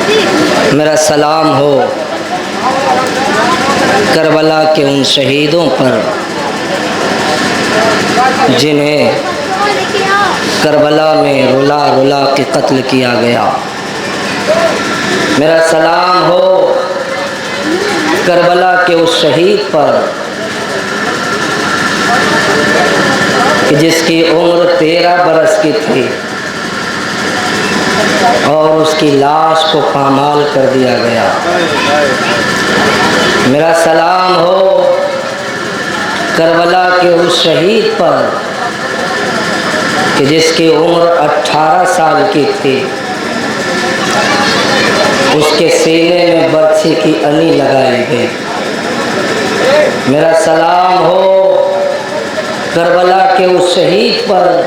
میرا سلام ہو کربلا کے ان شہیدوں پر جنہیں کربلا میں رلا رلا کے قتل کیا گیا۔ میرا سلام ہو کربلا کے اس شہید پر جس کی عمر 13 برس کی تھی اور اس کی لاش کو پامال کر دیا گیا۔ میرا سلام ہو کربلا کے اس شہید پر کہ جس کی عمر 18 سال کی تھی، اس کے سینے میں برچھی کی انی لگائی گئی۔ میرا سلام ہو کربلا کے اس شہید پر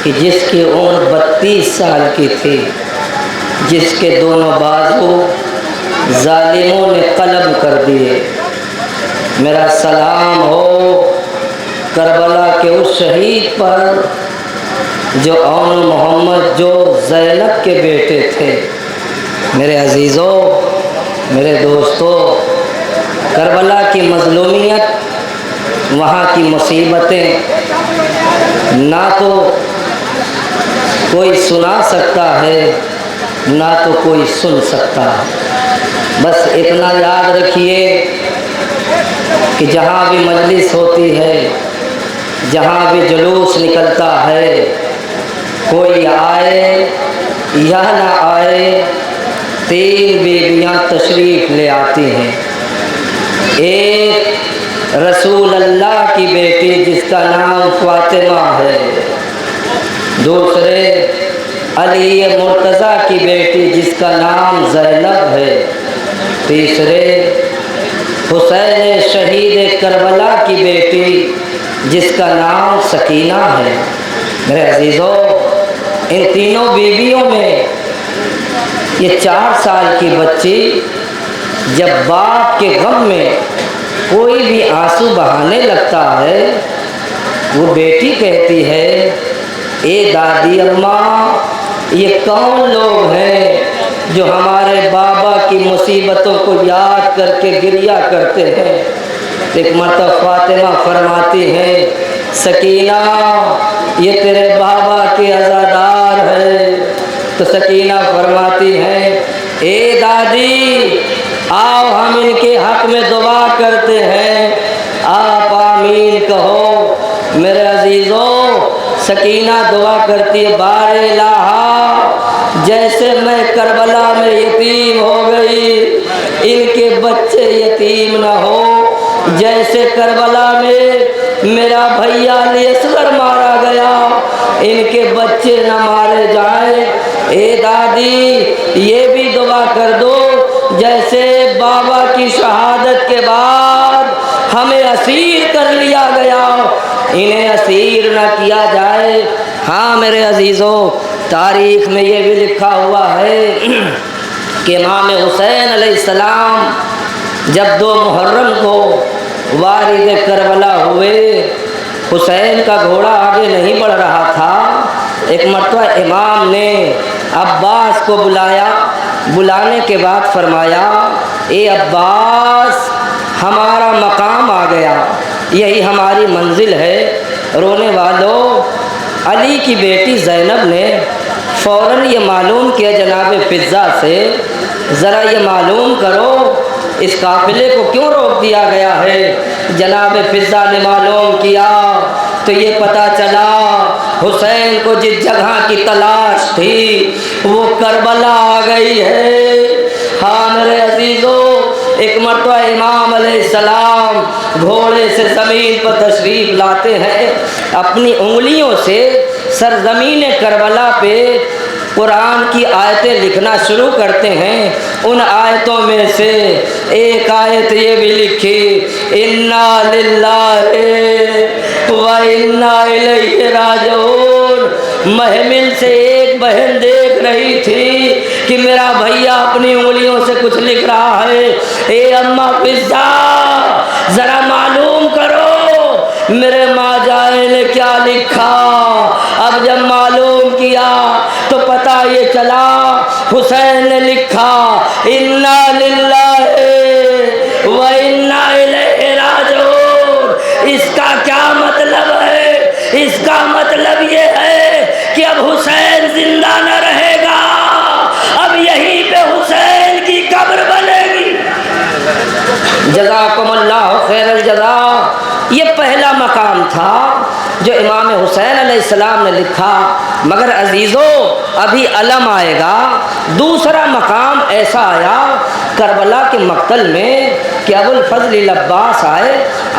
کہ جس کی عمر 32 سال کی تھی، جس کے دونوں بازو ظالموں نے قلم کر دیے۔ میرا سلام ہو کربلا کے اس شہید پر جو اون محمد جو زینب کے بیٹے تھے۔ میرے عزیزوں، میرے دوستوں، کربلا کی مظلومیت، وہاں کی مصیبتیں نہ تو کوئی سنا سکتا ہے نہ تو کوئی سن سکتا ہے۔ بس اتنا یاد رکھیے کہ جہاں بھی مجلس ہوتی ہے، جہاں بھی جلوس نکلتا ہے، کوئی آئے یا نہ آئے، 3 بیویاں تشریف لے آتی ہیں۔ ایک رسول اللہ کی بیٹی جس کا نام فاطمہ ہے، دوسرے علی مرتضیٰ کی بیٹی جس کا نام زینب ہے، تیسرے حسین شہید کربلا کی بیٹی جس کا نام سکینہ ہے۔ میرے عزیزوں، ان تینوں بیویوں میں یہ 4 سال کی بچی جب باپ کے غم میں کوئی بھی آنسو بہانے لگتا ہے، وہ بیٹی کہتی ہے، اے دادی اماں، یہ کون لوگ ہیں جو ہمارے بابا کی مصیبتوں کو یاد کر کے گریہ کرتے ہیں؟ ایک مرتبہ فاطمہ فرماتی ہیں، سکینہ، یہ تیرے بابا کے عزادار ہے۔ تو سکینہ فرماتی ہیں، اے دادی، آؤ ہم ان کے حق میں دعا کرتے ہیں، آپ آمین کہو۔ میرے عزیزوں، سکینہ دعا کرتی ہے، بار الہ، جیسے میں کربلا میں یتیم ہو گئی، ان کے بچے یتیم نہ ہو۔ جیسے کربلا میں میرا بھیا علی اصغر مارا گیا، ان کے بچے نہ مارے جائیں۔ اے دادی، یہ بھی دعا کر دو جیسے بابا کی شہادت کے بعد ہمیں اسیر کر لیا گیا، انہیں اسیر نہ کیا جائے۔ ہاں میرے عزیزوں، تاریخ میں یہ بھی لکھا ہوا ہے کہ امام حسین علیہ السلام جب 2 محرم کو وارد کربلا ہوئے، حسین کا گھوڑا آگے نہیں بڑھ رہا تھا۔ ایک مرتبہ امام نے عباس کو بلایا، بلانے کے بعد فرمایا، اے عباس، ہمارا مقام آ گیا، یہی ہماری منزل ہے۔ رونے والوں، علی کی بیٹی زینب نے فوراً یہ معلوم کیا جناب فضہ سے، ذرا یہ معلوم کرو اس قافلے کو کیوں روک دیا گیا ہے۔ جناب فضہ نے معلوم کیا تو یہ پتہ چلا حسین کو جس جگہ کی تلاش تھی وہ کربلا آ گئی ہے۔ ہاں میرے عزیزوں، ایک مرتبہ امام علیہ السلام گھوڑے سے زمین پر تشریف لاتے ہیں، اپنی انگلیوں سے سرزمین کربلا پہ قرآن کی آیتیں لکھنا شروع کرتے ہیں۔ ان آیتوں میں سے ایک آیت یہ بھی لکھی، انا للہ و انا الیہ راجعون۔ محمل سے ایک بہن دیکھ رہی تھی کہ میرا بھیا اپنی انگلیوں سے کچھ لکھ رہا ہے۔ اے اماں فضہ، ذرا معلوم کرو میرے ماں جائے نے کیا لکھا۔ اب جب معلوم کیا تو پتہ یہ چلا حسین نے لکھا انا للہ و انا الیہ راجعون۔ اس کا کیا مطلب ہے؟ اس کا مطلب یہ ہے کہ اب حسین زندہ نہ رہے گا، اب یہیں پہ حسین کی قبر بنے گی۔ جزاکم اللہ خیر الجزا۔ یہ پہلا مقام تھا جو امام حسین علیہ السلام نے لکھا، مگر عزیزو ابھی علم آئے گا۔ دوسرا مقام ایسا آیا کربلا کے مقتل میں کہ ابو الفضل العباس آئے،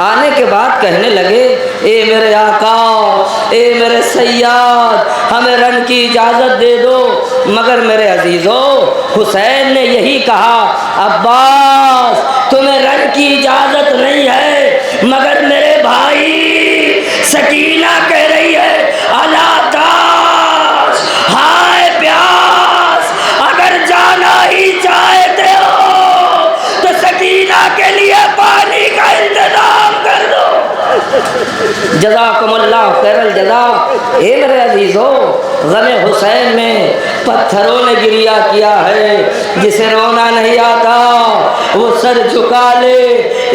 آنے کے بعد کہنے لگے اے میرے آقا، اے میرے سیاد، ہمیں رن کی اجازت دے دو۔ مگر میرے عزیزو حسین نے یہی کہا عباس تمہیں رن کی اجازت نہیں ہے، مگر میرے بھائی سکینہ کہہ رہی ہے اللہ تاش ہائے پیاس، اگر جانا ہی چاہتے ہو تو سکینہ کے لیے پانی کا انتظام کر دو۔ جزاکم اللہ خیر الجزا۔ اے میرے عزیزو غم حسین میں پتھروں نے گریہ کیا ہے، جسے رونا نہیں آتا وہ سر جھکا لے،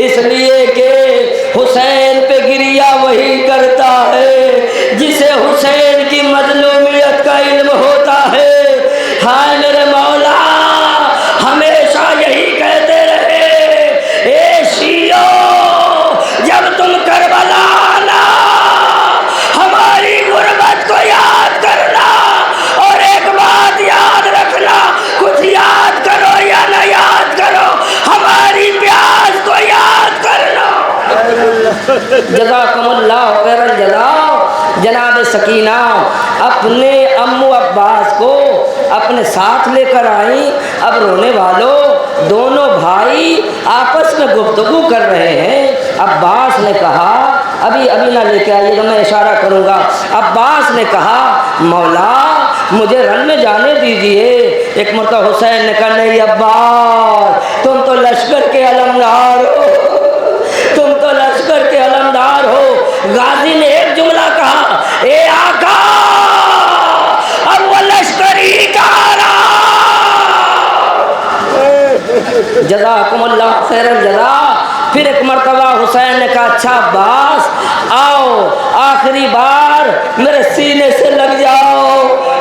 اس لیے کہ حسین پہ گریہ وہی کرتا ہے جسے حسین کی مظلومیت کا علم ہوتا ہے۔ ہائے میرے مولا ہمیشہ یہی کہتے رہے اے شیعو جب تم کربلا آنا ہماری غربت کو یاد کرنا، اور ایک بات یاد رکھنا، کچھ یاد کرو یا نہ یاد کرو ہماری پیاس کو یاد کرنا۔ جزاکم اللہ خیر الجزا۔ جناب سکینہ اپنے امو عباس کو اپنے ساتھ لے کر آئیں۔ اب رونے والوں دونوں بھائی آپس میں گفتگو کر رہے ہیں۔ عباس نے کہا ابھی نہ لے کے آئیے گا، میں اشارہ کروں گا۔ عباس نے کہا مولا مجھے رن میں جانے دیجئے۔ ایک مرتبہ حسین نے کہا نہیں عباس تم تو لشکر کے علمدار ہو، تم تو لشکر کے علمدار ہو۔ غازی نے ایک جملہ کہا اے آقا اب وہ لشکر ہی کہاں رہا۔ جزاکم اللہ خیر الجزا۔ پھر ایک مرتبہ حسین نے کہا اچھا عباس آؤ آخری بار میرے سینے سے لگ جاؤ۔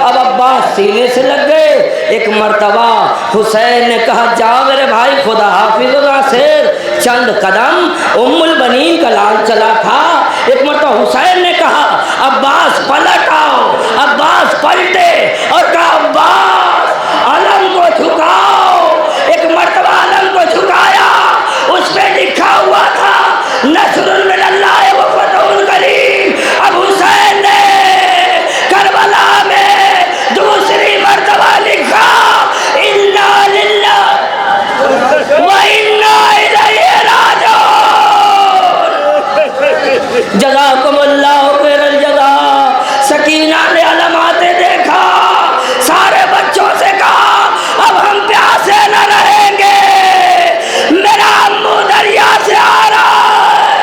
اب عباس سینے سے لگ گئے۔ ایک مرتبہ حسین نے کہا جاؤ میرے بھائی خدا حافظ و ناصر۔ چند قدم ام البنین کا لال چلا تھا۔ ایک مرتبہ حسین نے کہا عباس پلٹ آؤ۔ عباس پلٹے اور کہا عباس علم کو جھکاؤ۔ ایک مرتبہ علم کو جھکایا، اس پہ لکھا ہوا تھا نصر من اللہ و فتح قریب۔ اب حسین نے کربلا میں دوسری مرتبہ لکھا انا للہ و انا الیہ راجعون۔ جزاکم اللہ خیر الجزا۔ سکینہ نے علاماتیں دیکھا، سارے بچوں سے کہا اب ہم پیاسے نہ رہیں گے، میرا امو دریا سے آ رہا ہے۔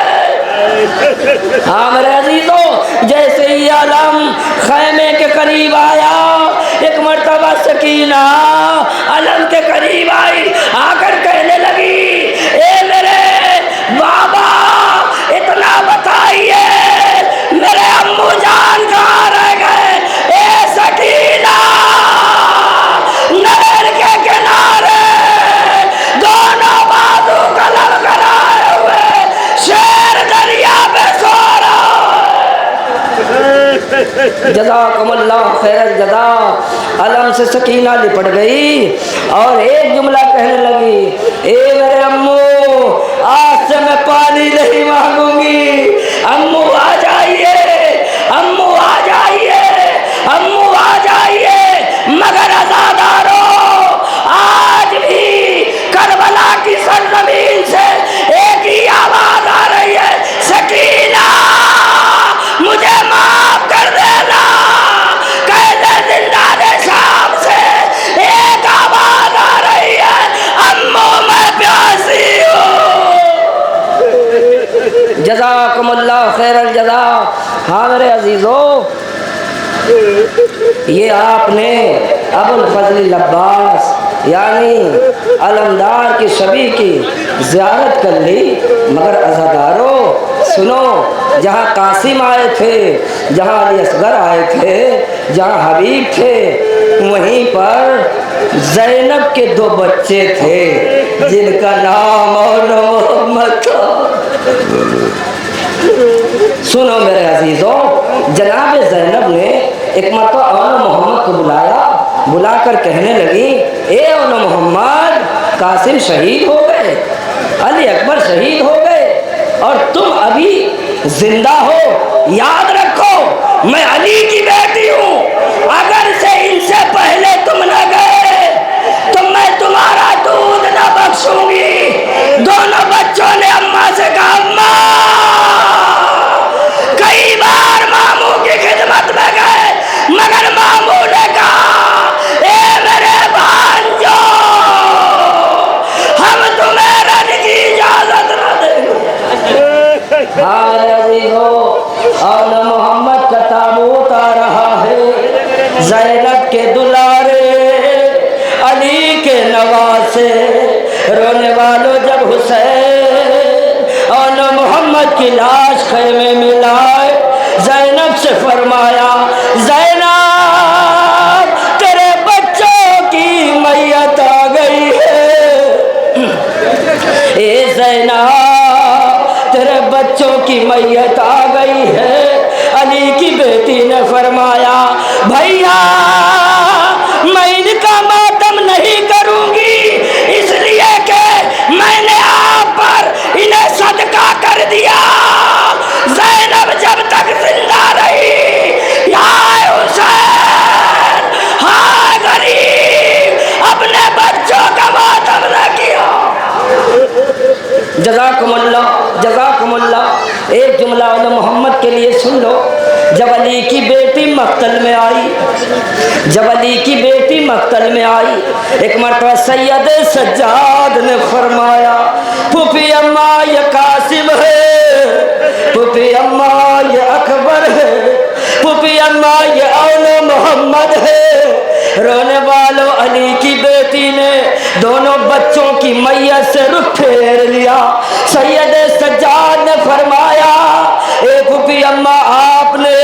ہاں میرے عزیزو جیسے ہی علم خیمے کے قریب آیا، ایک مرتبہ سکینہ علم کے قریب آئی، آ کر کہنے لگی اے میرے بابا اتنا بتائیے میرے امو جان کہاں رہ گئے۔ اے سکینہ نہر کے کنارے دونوں بازو قلم کرائے ہوئے شیر دریا پہ سو رہا ہے۔ جزاکم اللہ خیر الجزا۔ علم سے سکینہ لپٹ گئی اور ایک جملہ کہنے لگی اے میرے امو آج سے میں پانی نہیں مانگوں گی، امو آ جائیے، امو آ جائیے، امو آ جائیے۔ مگر عزادارو آج بھی کربلا کی سرزمین سے ایک ہی آواز آ رہی ہے سکینہ مجھے معاف کر دینا۔ قید زندان شام سے ایک آواز آ رہی ہے امو میں پیاسی ہوں۔ جزاکم اللہ خیر الجزا۔ ہاں میرے عزیزو یہ آپ نے ابوالفضل العباس یعنی علمدار کی شبی کی زیارت کر لی، مگر عزادارو سنو، جہاں قاسم آئے تھے، جہاں علی اصغر آئے تھے، جہاں حبیب تھے، وہیں پر زینب کے 2 بچے تھے جن کا نام اور محمد تھا۔ سنو میرے عزیزوں، جناب زینب نے ایک مرتبہ اول محمد کو بلا کر کہنے لگی، اے اول محمد، قاسم شہید ہو گئے، علی اکبر شہید ہو گئے اور تم ابھی زندہ ہو، یاد رکھو میں علی کی بیٹی ہوں، اگر سے ان سے پہلے تم نہ گئے تو میں تمہارا دودھ نہ بخشوں گی۔ دونوں بچوں نے اماں سے کہا، اماں، کئی بار ماموں کی خدمت میں گئے مگر ماموں نے کہا، اے میرے بھانجو، ہم تمہیں رن کی اجازت نہ دیں گے۔ ہاں عزیزو، اور محمد کا تابوت آ رہا ہے، زینب کے دلارے، علی کے نواسے، رونے والوں جب حسین اور محمد کی لاش خیمے میں لائے، زینب سے فرمایا، زینب تیرے بچوں کی میت آ گئی ہے، اے زینب تیرے بچوں کی میت آ گئی ہے۔ علی کی بیٹی نے فرمایا، بھیا میں ان کا ماتم نہیں کروں گی، اس لیے کہ میں نے آپ پر انہیں صدقہ کر دیا۔ زینب جب تک زندہ رہی، ہائے حسین، ہائے غریب، اپنے بچوں کا ماتم نہ کیا۔ جزاکم اللہ، جزاکم اللہ۔ ایک جملہ علی محمد کے لیے سن لو۔ جب علی کی بیٹی مقتل میں آئی، جب علی کی بیٹی مقتل میں آئی، ایک مرتبہ سید سجاد نے فرمایا، پھوپھی اماں یہ قاسم ہے، پھوپھی اماں یہ اکبر ہے، پھوپھی اماں یہ اول محمد ہے۔ رونے والوں علی کی بیٹی نے دونوں بچوں کی میت سے رخ پھیر لیا۔ سید سجاد نے فرمایا، اے پھوپھی اماں آپ نے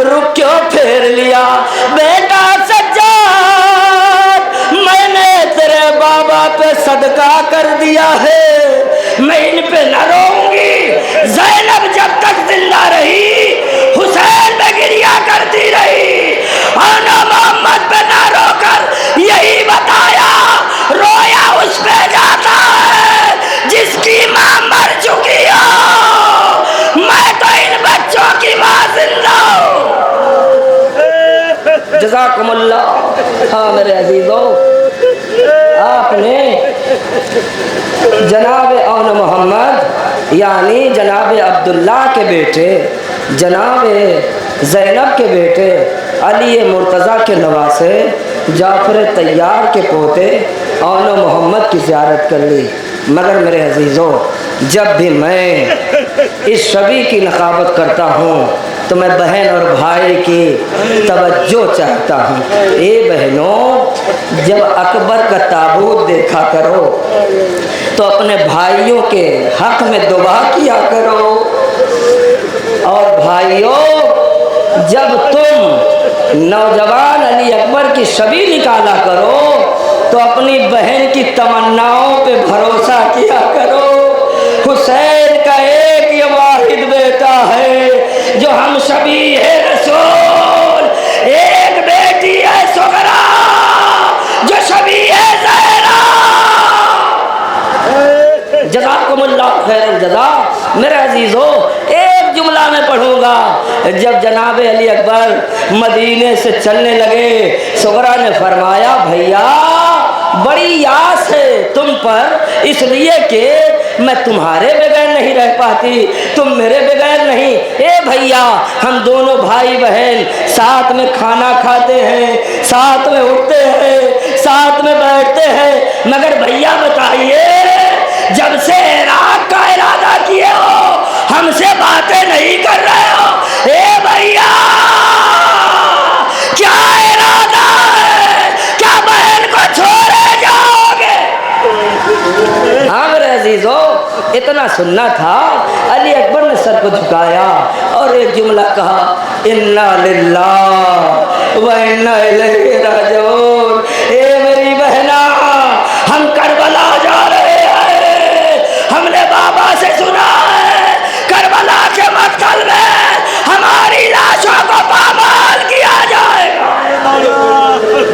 رخ کیوں پھیر لیا؟ بیٹا سجاد، میں نے تیرے بابا پہ صدقہ کر دیا ہے، میں ان پہ نہ روؤں گی۔ زینب جب تک زندہ رہی حسین پہ گریہ کرتی رہی، آنا محمد پہ نہ رو کر یہی بتایا، رویا اس پہ جاتا ہے جس کی ماں مر چکی ہو، میں تو ان بچوں کی ماں زندہ ہوں۔ جزاکم اللہ۔ ہاں میرے عزیزوں، آپ نے جناب اول محمد یعنی جناب عبداللہ کے بیٹے، جناب زینب کے بیٹے، علی مرتضیٰ کے نواسے، جعفر طیار کے پوتے اول محمد کی زیارت کر لی۔ مگر میرے عزیزوں، جب بھی میں اس شبی کی نقابت کرتا ہوں تو میں بہن اور بھائی کی توجہ چاہتا ہوں۔ اے بہنوں، جب اکبر کا تابوت دیکھا کرو تو اپنے بھائیوں کے حق میں دعا کیا کرو، اور بھائیوں جب تم نوجوان علی اکبر کی شبی نکالا کرو تو اپنی بہن کی تمناؤں پہ بھروسہ کیا کرو۔ حسین کا ایک یہ واحد بیٹا ہے جو ہم شبی ہے رسول، ایک بیٹی ہے سغرا جو شبی ہے زہرا۔ جزاکم اللہ خیر الجزا۔ میرے عزیزوں، ایک جملہ میں پڑھوں گا۔ جب جناب علی اکبر مدینے سے چلنے لگے، سغرا نے فرمایا، بھیا بڑی آس ہے تم پر، اس لیے کہ میں تمہارے بغیر نہیں رہ پاتی، تم میرے بغیر نہیں۔ اے بھیا، ہم دونوں بھائی بہن ساتھ میں کھانا کھاتے ہیں، ساتھ میں اٹھتے ہیں، ساتھ میں بیٹھتے ہیں، مگر بھیا بتائیے، جب سے عراق کا ارادہ کیے ہو ہم سے باتیں نہیں کر رہے ہو۔ اے بھیا کیا ارادہ ہے؟ اتنا سننا تھا۔ علی اکبر نے سر کو جھکایا اور ایک جملہ کہا، انا للہ و انا الیہ راجعون۔ اے میری بہنا، ہم کربلا جا رہے ہیں، ہم نے بابا سے سنا ہے کربلا کے مقتل میں ہماری لاشوں کو پامال کیا جائے گا۔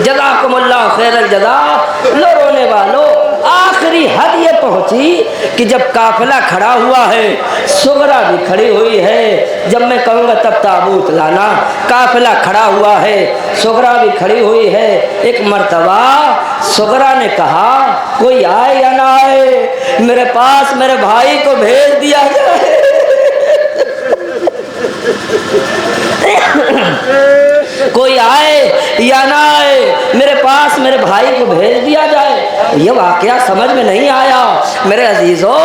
جزاکم اللہ خیر الجزا۔ لو رونے والوں، آخری حد یہ پہنچی کہ جب قافلہ کھڑا ہوا ہے، سغرا بھی کھڑی ہوئی ہے، جب میں کہوں گا تب تابوت لانا، قافلہ کھڑا ہوا ہے، سغرا بھی کھڑی ہوئی ہے۔ ایک مرتبہ سغرا نے کہا، کوئی آئے یا نہ آئے، میرے پاس میرے بھائی کو بھیج دیا جائے۔ کوئی آئے یا نہ آئے، میرے پاس میرے بھائی کو بھیج دیا جائے۔ یہ واقعہ سمجھ میں نہیں آیا۔ میرے عزیزو،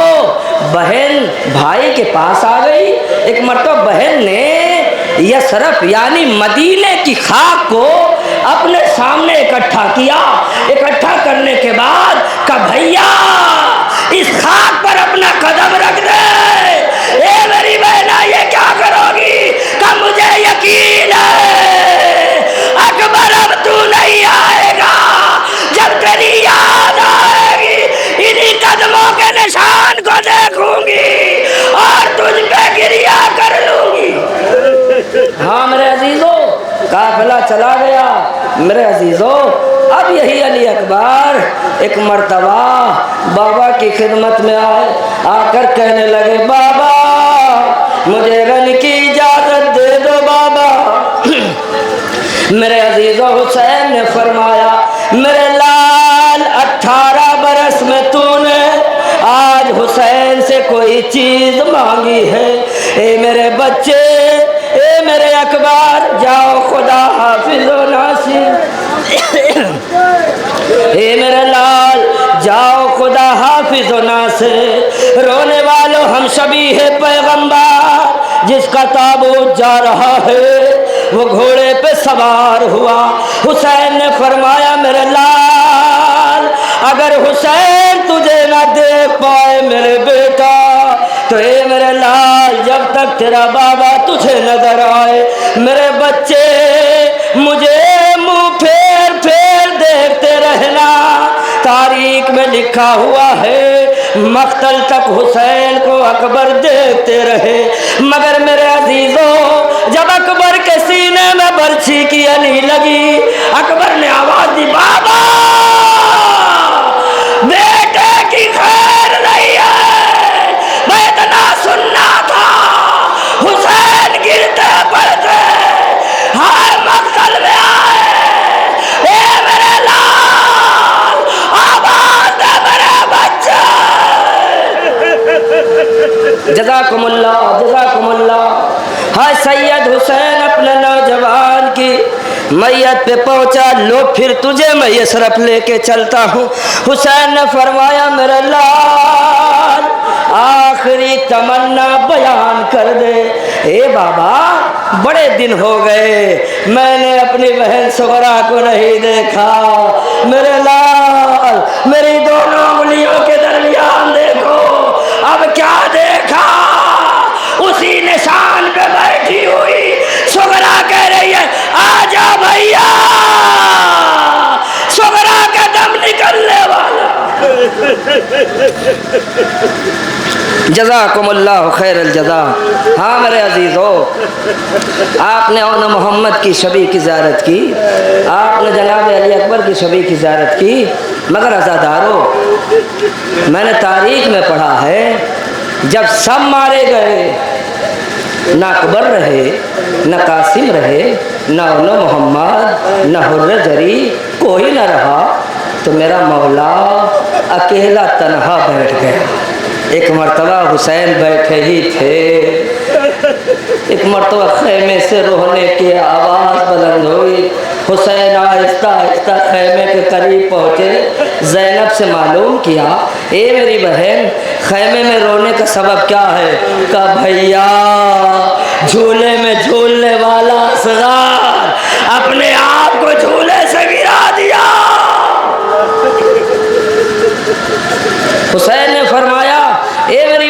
بہن بھائی کے پاس آ گئی۔ ایک مرتبہ بہن نے یثرب یعنی مدینے کی خاک کو اپنے سامنے اکٹھا کیا۔ اکٹھا کرنے کے بعد کہا، بھیا اس خاک پر اپنا قدم رکھ دے۔ اے میری بہنا، یہ کیا کرو گی؟ کہ مجھے یقین ہے اکبر اب تو نہیں آئے گا، جب تیری یاد آئے گی انہی قدموں کے نشان کو دیکھوں گی اور تجھ پہ گریہ کر لوں گی۔ ہاں میرے عزیزو، قافلہ چلا گیا۔ میرے عزیزو، اب یہی علی اکبر ایک مرتبہ بابا کی خدمت میں آئے، آ کر کہنے لگے، بابا مجھے رن کی اجازت دے دو بابا۔ میرے عزیزو، حسین نے فرمایا، میرے لال 18 برس میں تو نے آج حسین سے کوئی چیز مانگی ہے؟ اے میرے بچے، اے میرے اکبر، جاؤ خدا حافظ و ناصر۔ اے میرے لال، جاؤ خدا حافظ و ناصر۔ رونے والوں، ہم شبیہ پیغمبر جس کا تابوت جا رہا ہے وہ گھوڑے پہ سوار ہوا۔ حسین نے فرمایا، میرے لال، اگر حسین تجھے نہ دیکھ پائے میرے بیٹا، تو اے میرے لال، جب تک تیرا بابا تجھے نظر آئے، میرے بچے مجھے منہ پھیر پھیر دیکھتے رہنا۔ تاریخ میں لکھا ہوا ہے مقتل تک حسین کو اکبر دیکھتے رہے، مگر میرے عزیزوں، جب اکبر کے سینے میں برچھی کی علی لگی، اکبر نے آواز دی، بابا بیٹے کی خیر نہیں ہے۔ میں اتنا سننا تھا، حسین گرتے پڑتے ہر مقتل میں آئے، اے میرے لال آواز دے میرے بچے۔ جزاکم اللہ، جزاکم اللہ۔ ہائے سید حسین اپنے نوجوان کی میت پہ پہنچا، لو پھر تجھے میں یثرب لے کے چلتا ہوں۔ حسین نے فرمایا، میرے لال آخری تمنا بیان کر دے۔ اے بابا، بڑے دن ہو گئے میں نے اپنی بہن سغرا کو نہیں دیکھا۔ میرے لال، میری دونوں انگلیوں کے درمیان دیکھو، اب کیا دیکھا؟ اسی نشان پہ بیٹھی ہوئی سغرا کہہ رہی ہے، آجا بھیا، سغرا کا دم نکلنے والا۔ جزاکم اللہ خیر الجزا۔ ہاں میرے عزیزو، آپ نے اون محمد کی شبیہ کی زیارت کی، آپ نے جناب علی اکبر کی شبیہ کی زیارت کی، مگر عزادارو، میں نے تاریخ میں پڑھا ہے جب سب مارے گئے، نہ اکبر رہے، نہ قاسم رہے، نہ اون محمد، نہ حر جری، کوئی نہ رہا، تو میرا مولا اکیلا تنہا بیٹھ گیا۔ ایک مرتبہ حسین بیٹھے ہی تھے، ایک مرتبہ خیمے سے رونے کی آواز بلند ہوئی۔ حسین آہستہ آہستہ خیمے کے قریب پہنچے، زینب سے معلوم کیا، اے میری بہن، خیمے میں رونے کا سبب کیا ہے؟ کہا، بھیا جھولے میں جھولنے والا اصغر اپنے آپ کو جھولے سے گرا دیا۔ حسین نے فرمایا، اے میری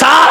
7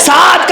7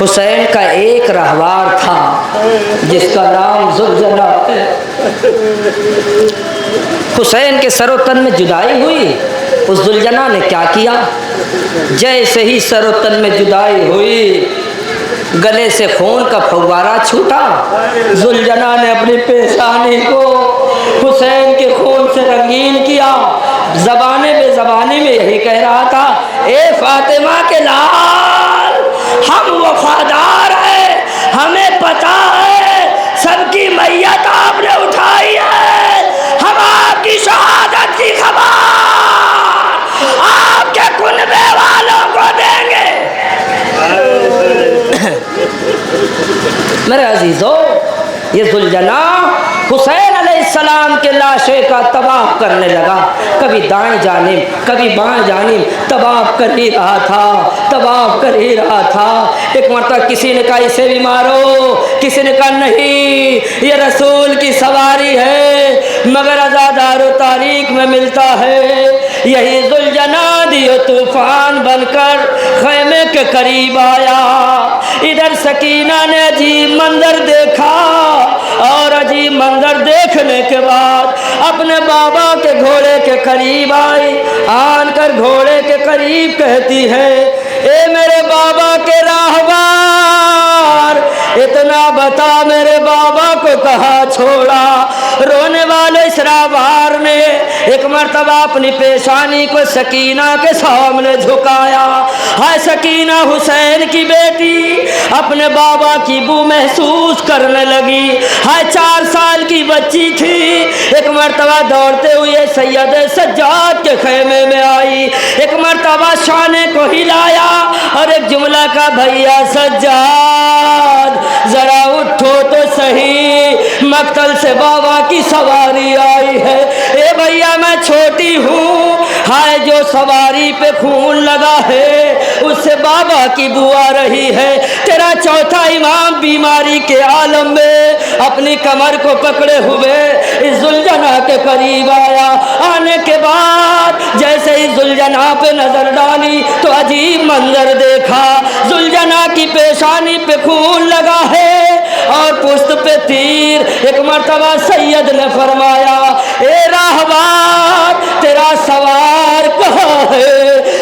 حسین کا ایک رہوار تھا جس کا نام ذوالجناح ہے۔ حسین کے سر و تن میں جدائی ہوئی، اس ذوالجناح نے کیا کیا؟ جیسے ہی سر و تن میں جدائی ہوئی، گلے سے خون کا فوارہ چھوٹا، ذوالجناح نے اپنی پیشانی کو حسین کے خون سے رنگین کیا، زبانے بے زبانی میں یہی کہہ رہا تھا، اے فاطمہ کے لال، ہم وفادار ہیں، ہمیں پتا ہے سب کی میت آپ نے اٹھائی ہے، ہم آپ کی شہادت کی خبر آپ کے کنبے والوں کو دیں گے۔ میرے عزیزو، یہ ذوالجناح حسین علیہ السلام کے لاشے کا طواف کرنے لگا، کبھی دائیں جانب کبھی بائیں جانب طواف کر ہی رہا تھا، طواف کر ہی رہا تھا۔ ایک مرتبہ کسی نے کہا اسے بھی مارو، کسی نے کہا نہیں یہ رسول کی سواری ہے، مگر ازادار و تاریخ میں ملتا ہے یہی ذوالجناح دیو طوفان بن کر خیمے کے قریب آیا۔ ادھر سکینہ نے عجیب منظر دیکھا اور عجیب منظر دیکھنے کے بعد اپنے بابا کے گھوڑے کے قریب آئی، آن کر گھوڑے کے قریب کہتی ہے، اے میرے بابا کے راہبار، اتنا بتا میرے بابا کو کہاں چھوڑا؟ رونے والے اس راہبار نے ایک مرتبہ اپنی پیشانی کو سکینہ کے سامنے جھکایا۔ ہائے سکینہ حسین کی بیٹی اپنے بابا کی بو محسوس کرنے لگی، ہائے 4 سال کی بچی تھی، ایک مرتبہ دوڑتے ہوئے سید سجاد کے خیمے میں آئی، ایک مرتبہ شانے کو ہلایا اور ایک جملہ کا، بھیا سجاد ذرا اٹھو تو صحیح، مقتل سے بابا کی سواری آئی ہے۔ اے بھیا میں چھوٹی ہوں، ہائے جو سواری پہ خون لگا ہے اس سے بابا کی بو آ رہی ہے۔ تیرا چوتھا امام بیماری کے عالم میں اپنی کمر کو پکڑے ہوئے اس ذوالجناح کے قریب آیا، آنے کے بعد جیسے ہی ذوالجناح پہ نظر ڈالی تو عجیب منظر دیکھا، ذوالجناح کی پیشانی پہ خون لگا ہے اور پشت پہ تیر۔ ایک مرتبہ سید نے فرمایا، اے راہبار تیرا سوار کہاں ہے؟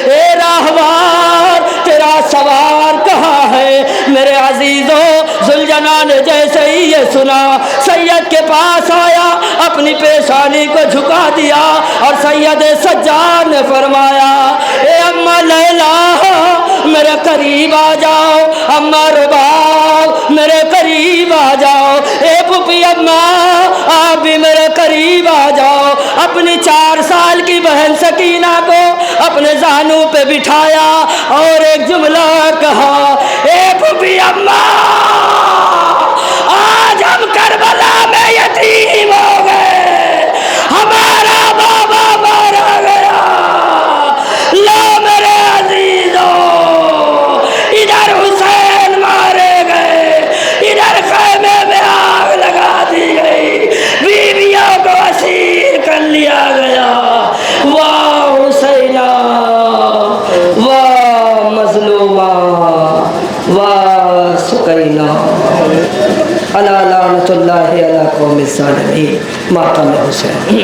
اے راہبار تیرا سوار کہاں ہے؟ میرے عزیزوں، ذوالجناح نے جیسے ہی یہ سنا سید کے پاس آیا، اپنی پیشانی کو جھکا دیا اور سید سجاد نے فرمایا، اے اماں لیلا میرے قریب آ جاؤ، اماں رباب میرے قریب آ جاؤ، اے پھوپھی اماں آپ بھی میرے قریب آ جاؤ۔ اپنی 4 سال کی بہن سکینہ کو اپنے زانوں پہ بٹھایا اور ایک جملہ کہا، اے پھوپھی اماں آج ہم کربلا میں یتیم ہو گئے، ہمارا بابا مارا گیا، لو میرے عزیزوں ادھر حسین مارے گئے، ادھر خیمے میں آگ لگا دی گئی، بیویوں کو اسیر کر لیا گیا۔ واہ حسینہ، واہ مظلومہ، واہ سکینہ، الا لعنت اللہ علی قوم الظالمین، ماتم حسین۔